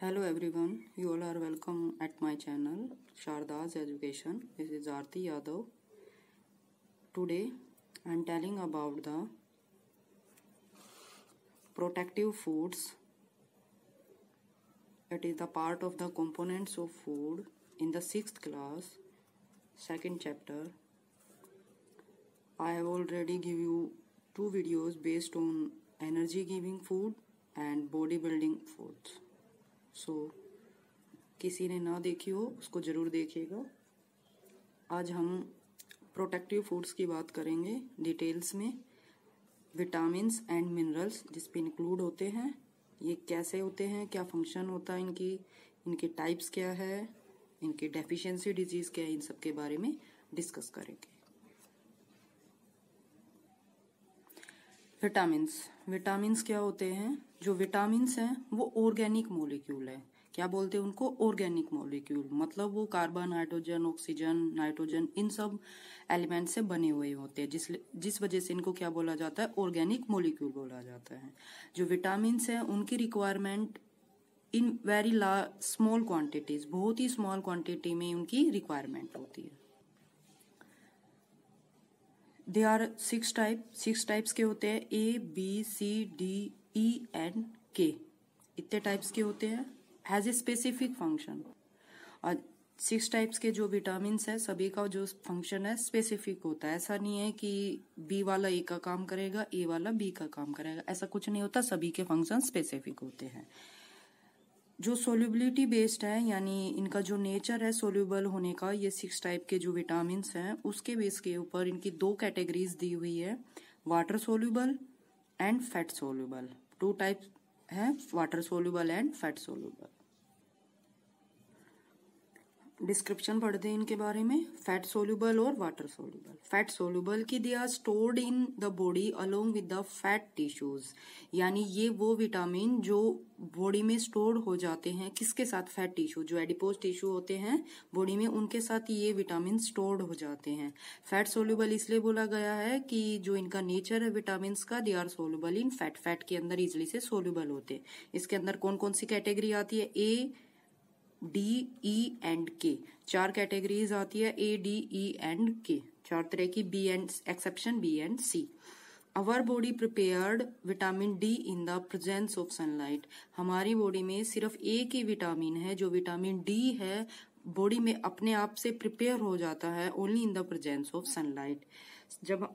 Hello everyone, you all are welcome at my channel Sharda's Education. This is Aarti Yadav. Today I am telling about the protective foods. It is the part of the components of food in the 6th class, 2nd chapter. I have already given you 2 videos based on energy giving food and bodybuilding foods. किसी ने ना देखी हो उसको ज़रूर देखिएगा। आज हम प्रोटेक्टिव फूड्स की बात करेंगे डिटेल्स में। विटामिन्स एंड मिनरल्स जिस पे इंक्लूड होते हैं, ये कैसे होते हैं, क्या फंक्शन होता है इनके टाइप्स क्या है, इनकी डेफिशिएंसी डिजीज़ क्या है, इन सब के बारे में डिस्कस करेंगे। विटामिन्स क्या होते हैं? जो विटामिन्स हैं वो ऑर्गेनिक मॉलिक्यूल है। क्या बोलते हैं उनको? Organic molecule. मतलब वो carbon, hydrogen, oxygen, nitrogen in सब एलिमेंट से बने हुए होते हैं, जिस वजह से इनको क्या बोला जाता है? ऑर्गेनिक मॉलिक्यूल बोला जाता है। जो विटामिन्स हैं उनकी requirement in very small quantities, बहुत ही स्मॉल क्वांटिटी में उनकी रिक्वायरमेंट होती है। दे आर 6 टाइप्स के होते हैं। A, B, C, D, E and K इतने टाइप्स के होते हैं। Has a specific function. और 6 टाइप्स के जो विटामिन है सभी का जो फंक्शन है स्पेसिफिक होता है। ऐसा नहीं है कि B वाला A का काम करेगा, A वाला B का काम करेगा, ऐसा कुछ नहीं होता। सभी के फंक्शन स्पेसिफिक होते हैं। जो सोल्यूबिलिटी बेस्ड है, यानी इनका जो नेचर है सोल्यूबल होने का, ये 6 टाइप के जो विटामिन हैं उसके बेस के ऊपर इनकी 2 कैटेगरीज दी हुई है, water soluble and fat soluble. 2 type है, water soluble and fat soluble. Description पढ़ते हैं इनके बारे में। फैट सोल्यूबल और वाटर सोल्यूबल। फैट सोल्यूबल की they are stored in the body along with the fat tissues, यानी ये वो विटामिन जो बॉडी में स्टोर्ड हो जाते हैं। किसके साथ? फैट टिश्यू, जो एडिपोज टिश्यू होते हैं बॉडी में, उनके साथ ये विटामिन स्टोर्ड हो जाते हैं। फैट सोल्यूबल इसलिए बोला गया है कि जो इनका नेचर है विटामिन का, they are soluble in fat. Fat के अंदर इजिली से सोल्यूबल होते हैं। इसके अंदर कौन कौन सी कैटेगरी आती है? A, D, E and K 4 categories आती है। A, D, E and K 4 तरह की। B and exception B and C। Our body prepared vitamin D in the presence of sunlight. हमारी बॉडी में सिर्फ एक ही विटामिन है, जो विटामिन D है बॉडी में अपने आप से प्रिपेयर हो जाता है only in the presence of sunlight. जब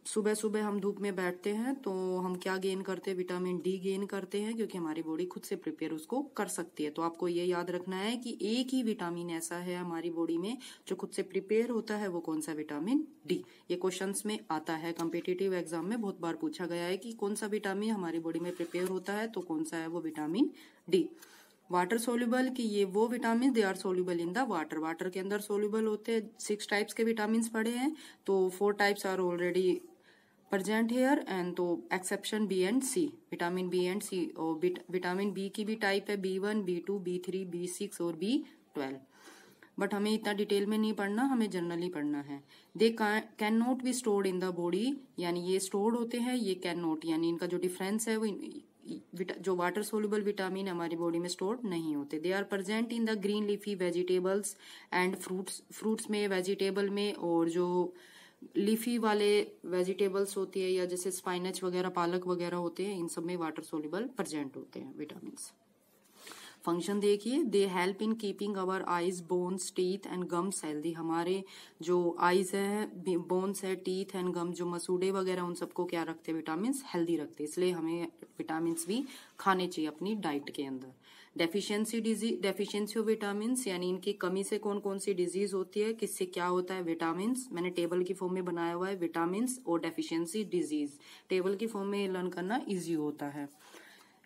सुबह सुबह हम धूप में बैठते हैं तो हम क्या गेन करते हैं? विटामिन D गेन करते हैं, क्योंकि हमारी बॉडी खुद से प्रिपेयर उसको कर सकती है। तो आपको ये याद रखना है कि एक ही विटामिन ऐसा है हमारी बॉडी में जो खुद से प्रिपेयर होता है। वो कौन सा? Vitamin D। ये क्वेश्चंस में आता है, कॉम्पिटिटिव एग्जाम में बहुत बार पूछा गया है कि कौन सा विटामिन हमारी बॉडी में प्रिपेयर होता है, तो कौन सा है? वो विटामिन D। वाटर सोल्यूबल की ये वो vitamin, they are soluble in the water. Water के अंदर सोल्यूबल होते हैं। 6 टाइप्स के विटामिन पढ़े हैं, तो 4 types are already present here and तो exception B and C, vitamin B and C। और विटामिन B की भी टाइप है B1, B2, B3, B6 और B12। बट हमें इतना डिटेल में नहीं पढ़ना, हमें जनरली पढ़ना है। They can not be stored in the body, यानी ये स्टोर्ड होते हैं, ये कैन नॉट, यानी इनका जो डिफरेंस है वो जो वाटर सोल्यूबल विटामिन हमारी बॉडी में स्टोर्ड नहीं होते। They are present in the green leafy vegetables and fruits में, वेजिटेबल में, और जो लीफी वाले वेजिटेबल्स होती है या जैसे स्पाइनच वगैरह, पालक वगैरह होते हैं, इन सब में वाटर सोल्यूबल प्रेजेंट होते हैं विटामिन। फंक्शन देखिए, they help in keeping our eyes, bones, teeth and gums healthy. हमारे जो आईज है, बोन्स है, टीथ एंड गम, जो मसूड़े वगैरह, उन सबको क्या रखते हैं? विटामिन हेल्दी रखते हैं। इसलिए हमें विटामिन भी खाने चाहिए अपनी डाइट के अंदर। डेफिशिएंसी ऑफ विटामिन, यानी इनकी कमी से कौन कौन सी डिजीज होती है, किससे क्या होता है? विटामिन। मैंने टेबल की फॉर्म में बनाया हुआ है, विटामिन और डेफिशिएंसी डिजीज। टेबल की फॉर्म में लर्न करना इजी होता है।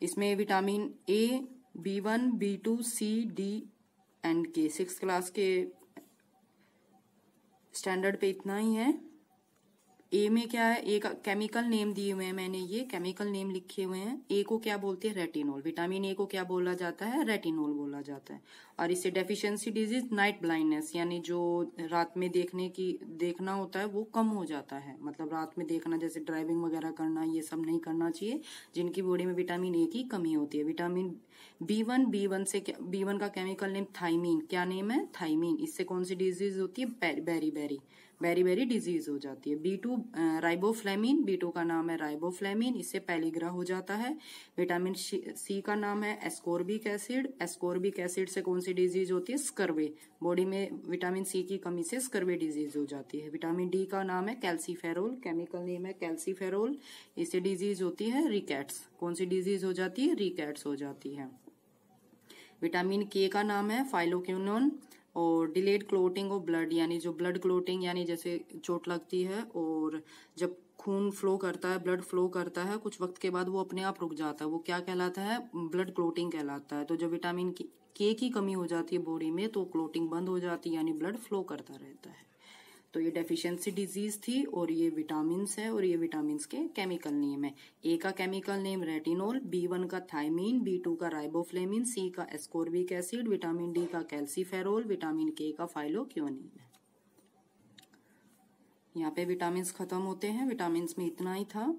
इसमें vitamin A, B1, B2, C, D and K 6 class के स्टैंडर्ड पे इतना ही है। ए में क्या है, ए का केमिकल नेम दिए हुए हैं, मैंने ये केमिकल नेम लिखे हुए हैं। ए को क्या बोलते हैं, रेटिनोल। विटामिन ए को क्या बोला जाता है, रेटिनोल बोला जाता है। और इससे डेफिशिएंसी डिजीज, नाइट ब्लाइंडनेस, यानी जो रात में देखना होता है वो कम हो जाता है। मतलब रात में देखना, जैसे ड्राइविंग वगैरह करना, ये सब नहीं करना चाहिए जिनकी बॉडी में विटामिन ए की कमी होती है। विटामिन बी1 का केमिकल नेम थाइमीन, क्या नेम है, थाइमीन। इससे कौन सी डिजीज होती है, बेरी डिजीज हो जाती है। B2 राइबोफ्लेमिन, B2 का नाम है राइबोफ्लेमिन, इससे पैलिग्रा हो जाता है। विटामिन सी का नाम है एस्कोर्बिक एसिड, एस्कोर्बिक एसिड से कौन सी डिजीज होती है, स्कर्वे। बॉडी में विटामिन सी की कमी से स्कर्वे डिजीज हो जाती है। विटामिन डी का नाम है कैल्सीफेरोल, केमिकल नेम है कैल्सीफेरोल, इससे डिजीज होती है रिकेट्स। कौन सी डिजीज हो जाती है, रिकेट्स हो जाती है। विटामिन के का नाम है फाइलोक्विनोन, और डिलेड क्लोटिंग ऑफ ब्लड, यानी जो ब्लड क्लोटिंग, यानी जैसे चोट लगती है और जब खून फ्लो करता है, ब्लड फ्लो करता है, कुछ वक्त के बाद वो अपने आप रुक जाता है, वो क्या कहलाता है, ब्लड क्लोटिंग कहलाता है। तो जब विटामिन के की कमी हो जाती है बॉडी में तो क्लोटिंग बंद हो जाती है, यानी ब्लड फ्लो करता रहता है। तो ये डेफिशिएंसी डिजीज थी, और ये विटामिन्स है, और ये विटामिन्स के केमिकल नेम है। ए का केमिकल नेम रेटिनोल, B1 का थाइमीन, B2 का राइबोफ्लेमिन, सी का एस्कोर्बिक एसिड, विटामिन डी का कैल्सीफेरोल, विटामिन के का फाइलोक्विनोन है। यहाँ पे विटामिन्स खत्म होते हैं। विटामिन्स में इतना ही था,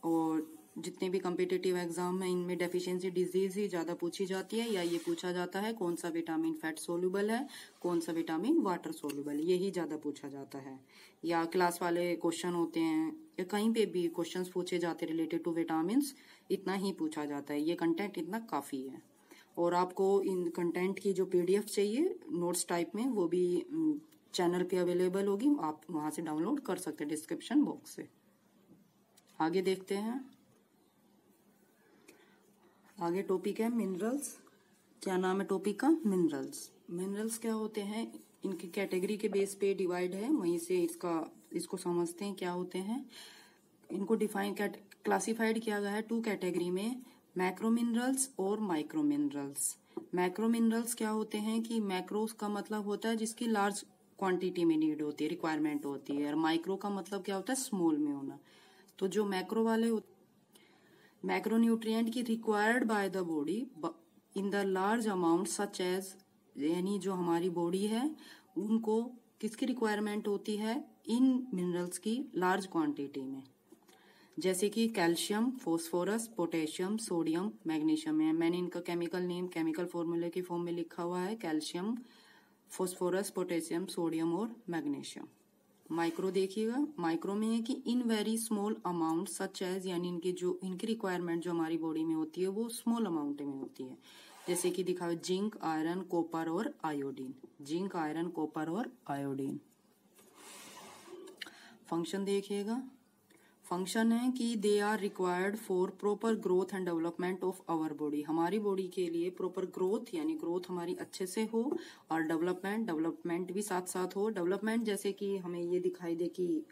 और जितने भी कम्पिटिटिव एग्जाम है इनमें डेफिशिएंसी डिजीज ही ज्यादा पूछी जाती है, या ये पूछा जाता है कौन सा विटामिन फैट सोल्यूबल है, कौन सा विटामिन वाटर सोल्यूबल है, यही ज्यादा पूछा जाता है। या क्लास वाले क्वेश्चन होते हैं, या कहीं पे भी क्वेश्चंस पूछे जाते हैं रिलेटेड टू विटामिन्स, इतना ही पूछा जाता है। ये कंटेंट इतना काफी है। और आपको इन कंटेंट की जो PDF चाहिए नोट्स टाइप में, वो भी चैनल पे अवेलेबल होगी, आप वहां से डाउनलोड कर सकते हैं डिस्क्रिप्शन बॉक्स से। आगे देखते हैं। आगे टॉपिक है मिनरल्स। क्या नाम है टॉपिक का, मिनरल्स। मिनरल्स क्या होते हैं, इनकी कैटेगरी के बेस पे डिवाइड है, वहीं से इसको समझते हैं क्या होते हैं। इनको क्लासिफाइड किया गया है 2 कैटेगरी में, मैक्रो मिनरल्स और माइक्रो मिनरल्स। मैक्रो मिनरल्स क्या होते हैं कि मैक्रोस का मतलब होता है जिसकी लार्ज क्वांटिटी में नीड होती है, रिक्वायरमेंट होती है, और माइक्रो का मतलब क्या होता है, स्मॉल में होना। तो जो मैक्रो वाले मैक्रोन्यूट्रिएंट की required by the body in the large amount such as, यानी जो हमारी बॉडी है उनको किसकी रिक्वायरमेंट होती है, इन मिनरल्स की लार्ज क्वांटिटी में, जैसे कि calcium, phosphorus, potassium, sodium, magnesium है। मैंने इनका केमिकल नेम केमिकल फॉर्मूले की फॉर्म में लिखा हुआ है, कैल्शियम, फास्फोरस, पोटेशियम, सोडियम और मैग्नीशियम। माइक्रो देखिएगा, माइक्रो में है कि in very small amount such as, यानी इनकी रिक्वायरमेंट जो हमारी बॉडी में होती है वो स्मॉल अमाउंट में होती है, जैसे कि दिखाओ जिंक, आयरन, कॉपर और आयोडीन। जिंक, आयरन, कॉपर और आयोडीन। फंक्शन देखिएगा, फंक्शन है कि they are required for proper growth and development of our body. हमारी बॉडी के लिए प्रॉपर ग्रोथ, यानी ग्रोथ हमारी अच्छे से हो, और डेवलपमेंट भी साथ साथ हो। डेवलपमेंट जैसे कि हमें ये दिखाई दे कि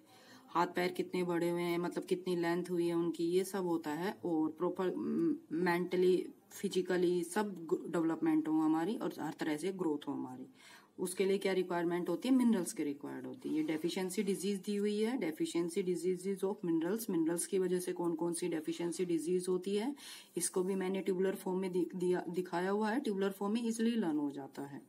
हाथ पैर कितने बड़े हुए हैं, मतलब कितनी लेंथ हुई है उनकी, ये सब होता है। और प्रॉपर मेंटली, फिजिकली सब डेवलपमेंट हो हमारी, और हर तरह से ग्रोथ हो हमारी। उसके लिए क्या रिक्वायरमेंट होती है, मिनरल्स की रिक्वायर्ड होती है। ये डेफिशिएंसी डिजीज दी हुई है, deficiency disease of minerals. Minerals की वजह से कौन कौन सी डेफिशिएंसी डिजीज होती है, इसको भी मैंने ट्यूबुलर फॉर्म में दिखाया हुआ है। ट्यूबुलर फॉर्म में इजिली लर्न हो जाता है।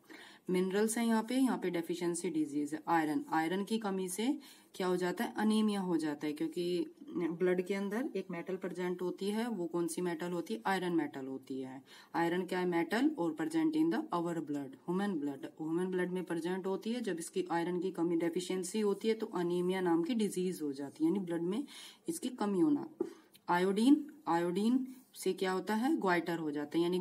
मिनरल्स है यहाँ पे डेफिशिएंसी डिजीज है। आयरन की कमी से क्या हो जाता है, अनीमिया हो जाता है, क्योंकि ब्लड के अंदर एक मेटल प्रेजेंट होती है, वो कौन सी मेटल होती है, आयरन मेटल होती है। आयरन क्या है, मेटल, और present in the our blood, human blood में प्रेजेंट होती है। जब इसकी आयरन की कमी, डेफिशिएंसी होती है तो अनीमिया नाम की डिजीज हो जाती है, यानी ब्लड में इसकी कमी होना। आयोडीन से क्या होता है, ग्वाइटर हो जाता है, यानी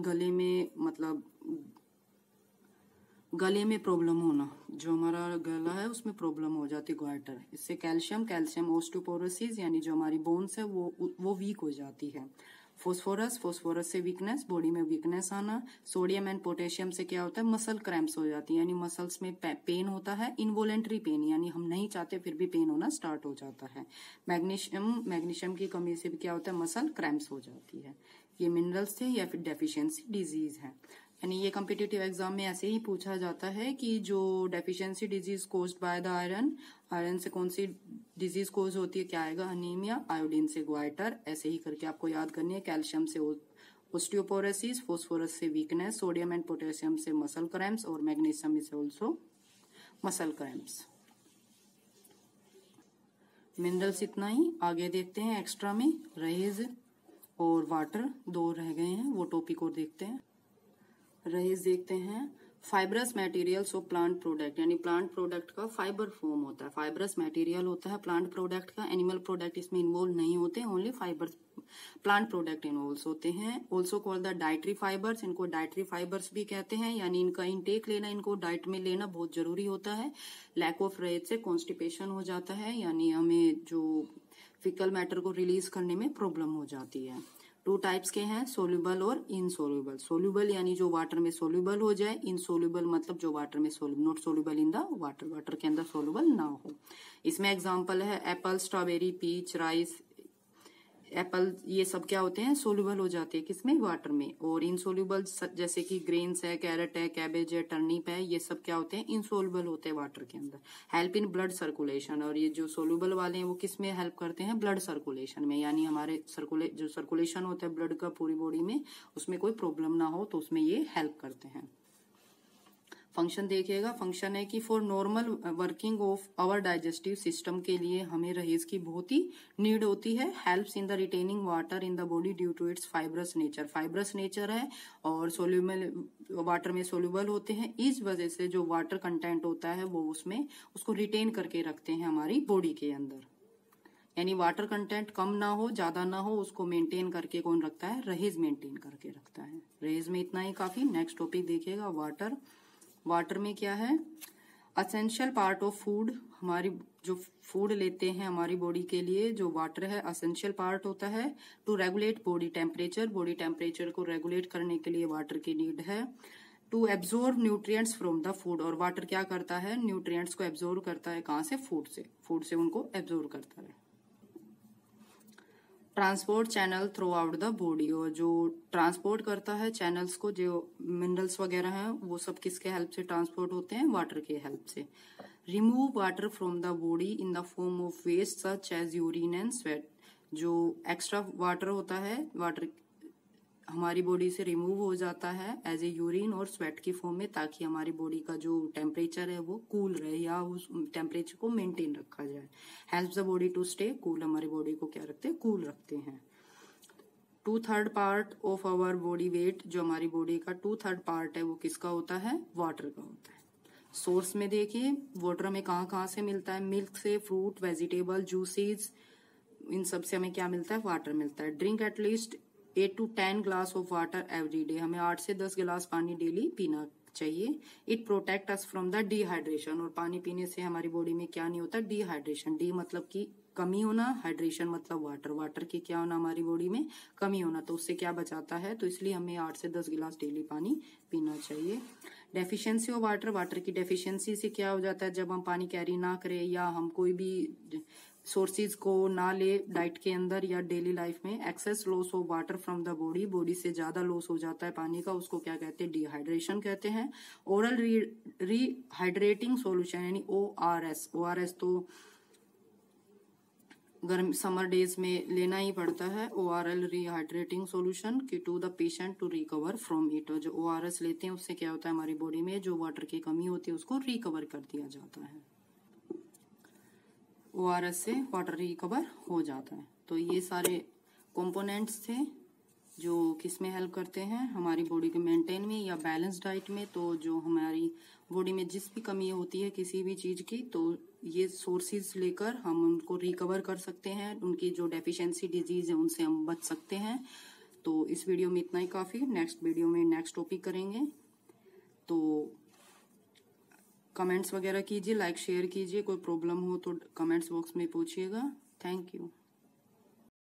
गले में प्रॉब्लम होना, जो हमारा गला है उसमें प्रॉब्लम हो जाती है, ग्वाइटर। इससे कैल्शियम ऑस्टियोपोरोसिस, यानी जो हमारी बोन्स है वो वीक हो जाती है। फास्फोरस से वीकनेस, बॉडी में वीकनेस आना। सोडियम एंड पोटेशियम से क्या होता है, मसल क्रैम्प्स हो जाती है, यानी मसल्स में पेन होता है, इनवॉलेंट्री पेन, यानी हम नहीं चाहते फिर भी पेन होना स्टार्ट हो जाता है। मैग्नीशियम की कमी से भी क्या होता है, मसल क्रैम्प्स हो जाती है। ये मिनरल्स थे या फिर डेफिशिएंसी डिजीज है। यानी ये कॉम्पिटिटिव एग्जाम में ऐसे ही पूछा जाता है कि जो deficiency disease caused by the iron से कौन सी डिजीज कोज होती है, क्या आएगा, अनीमिया। आयोडीन से ग्वाइटर, ऐसे ही करके आपको याद करनी है। कैल्शियम से ओस्टियोपोरोसिस, फोस्फोरस से वीकनेस, सोडियम एंड पोटेशियम से मसल क्रैम्प्स और मैग्नीशियम से ऑल्सो मसल क्रैम्प्स। मिनरल्स इतना ही। आगे देखते हैं एक्स्ट्रा में रहेज और वाटर, दो रह गए हैं, वो टॉपिक और देखते हैं। रहेज देखते हैं। Fibrous materials of plant product, यानी प्लांट प्रोडक्ट का फाइबर फॉर्म होता है। फाइब्रस मटेरियल होता है प्लांट प्रोडक्ट का, एनिमल प्रोडक्ट इसमें इन्वॉल्व नहीं होते, only fibre plant product involve होते हैं। Also called the dietary fibres, इनको डाइटरी फाइबर्स भी कहते हैं, यानी इनका इनटेक लेना, इनको डाइट में लेना बहुत जरूरी होता है। लैक ऑफ रहेज से कॉन्स्टिपेशन हो जाता है, यानी हमें जो फिकल मैटर को रिलीज करने में प्रॉब्लम हो जाती है। टू टाइप्स के हैं, सोल्यूबल और इनसोल्यूबल। सोल्यूबल यानी जो वाटर में सोल्यूबल हो जाए, इनसोल्यूबल मतलब जो वाटर में not soluble in the water, water के अंदर सोल्यूबल ना हो। इसमें एग्जांपल है apple, strawberry, peach, rice. Apple ये सब क्या होते हैं, सोल्यूबल हो जाते हैं किसमें, वाटर में। और इनसोल्यूबल जैसे कि ग्रेन्स है, कैरेट है, कैबेज है, टर्निप है, ये सब क्या होते हैं, इनसोल्यूबल होते हैं वाटर के अंदर। हेल्प इन ब्लड सर्कुलेशन, और ये जो सोल्यूबल वाले हैं वो किस में हेल्प करते हैं, ब्लड सर्कुलेशन में, यानी हमारे जो सर्कुलेशन होता है ब्लड का पूरी बॉडी में, उसमें कोई प्रॉब्लम ना हो तो उसमें ये हेल्प करते हैं। फंक्शन देखिएगा। फंक्शन है कि for normal working of our digestive system के लिए हमें रहेज की बहुत ही नीड होती है। Helps in the retaining water in the body due to its fibrous nature, fibrous nature है और सोल्यूबल वाटर में सोल्यूबल होते हैं। इस वजह से जो वाटर कंटेंट होता है वो उसमें उसको रिटेन करके रखते हैं हमारी बॉडी के अंदर, यानी वाटर कंटेंट कम ना हो, ज्यादा ना हो, उसको मेंटेन करके कौन रखता है, रहेज मेंटेन करके रखता है। रहेज में इतना ही काफी। नेक्स्ट टॉपिक देखिएगा, वाटर। वाटर में क्या है, असेंशियल पार्ट ऑफ फूड, हमारी जो फूड लेते हैं हमारी बॉडी के लिए, जो वाटर है असेंशियल पार्ट होता है। To regulate body temperature, body temperature को रेगुलेट करने के लिए वाटर की नीड है। To absorb nutrients from the food, और वाटर क्या करता है, न्यूट्रिएंट्स को एब्जॉर्ब करता है, कहाँ से, फूड से उनको एब्जॉर्ब करता है। Transport channel through out the body, और जो ट्रांसपोर्ट करता है चैनल्स को, जो मिनरल्स वगैरह हैं वो सब किसके हेल्प से ट्रांसपोर्ट होते हैं, वाटर के हेल्प से। Remove water from the body in the form of waste such as urine and sweat, जो एक्स्ट्रा वाटर होता है वाटर हमारी बॉडी से रिमूव हो जाता है एज ए यूरिन और स्वेट की फॉर्म में, ताकि हमारी बॉडी का जो टेम्परेचर है वो कूल रहे या उस टेम्परेचर को मेंटेन रखा जाए। Helps the body to stay cool, हमारी बॉडी को क्या रखते हैं, कूल रखते हैं। 2/3 part of our body weight, जो हमारी बॉडी का 2/3 पार्ट है वो किसका होता है, वाटर का होता है। सोर्स में देखिए वाटर हमें कहाँ कहाँ से मिलता है, मिल्क से, फ्रूट, वेजिटेबल, जूसेस, इन सब से हमें क्या मिलता है, वाटर मिलता है। Drink at least 8 to 10 glass of water every day, हमें 8 से 10 गिलास पानी डेली पीना चाहिए। It protect us from the dehydration, और पानी पीने से हमारी बॉडी में क्या नहीं होता, डिहाइड्रेशन। डी मतलब की कमी होना, हाइड्रेशन मतलब वाटर, वाटर की क्या होना हमारी बॉडी में, कमी होना, तो उससे क्या बचाता है, तो इसलिए हमें 8 से 10 गिलास डेली पानी पीना चाहिए। डेफिशिएंसी ऑफ वाटर, वाटर की डेफिशिएंसी से क्या हो जाता है, जब हम पानी कैरी ना करें या हम कोई भी सोर्सेज को ना ले डाइट के अंदर या डेली लाइफ में, excess loss of water from the body, body से ज्यादा लॉस हो जाता है पानी का, उसको क्या कहते हैं, डिहाइड्रेशन कहते हैं। ओरल रीहाइड्रेटिंग सॉल्यूशन यानी ORS, ORS तो गर्म समर डेज में लेना ही पड़ता है, ओरल रीहाइड्रेटिंग सॉल्यूशन की to the patient to recover from it. जो ORS लेते हैं उससे क्या होता है, हमारी बॉडी में जो वाटर की कमी होती है उसको रिकवर कर दिया जाता है। ORS से वाटर रिकवर हो जाता है। तो ये सारे कंपोनेंट्स थे जो किस में हेल्प करते हैं, हमारी बॉडी के मेंटेन में या बैलेंस डाइट में। तो जो हमारी बॉडी में जिस भी कमी होती है किसी भी चीज की, तो ये सोर्सेज लेकर हम उनको रिकवर कर सकते हैं, उनकी जो डेफिशिएंसी डिजीज है उनसे हम बच सकते हैं। तो इस वीडियो में इतना ही काफी। नेक्स्ट वीडियो में नेक्स्ट टॉपिक करेंगे। तो कमेंट्स वगैरह कीजिए, लाइक शेयर कीजिए, कोई प्रॉब्लम हो तो कमेंट्स बॉक्स में पूछिएगा। Thank you.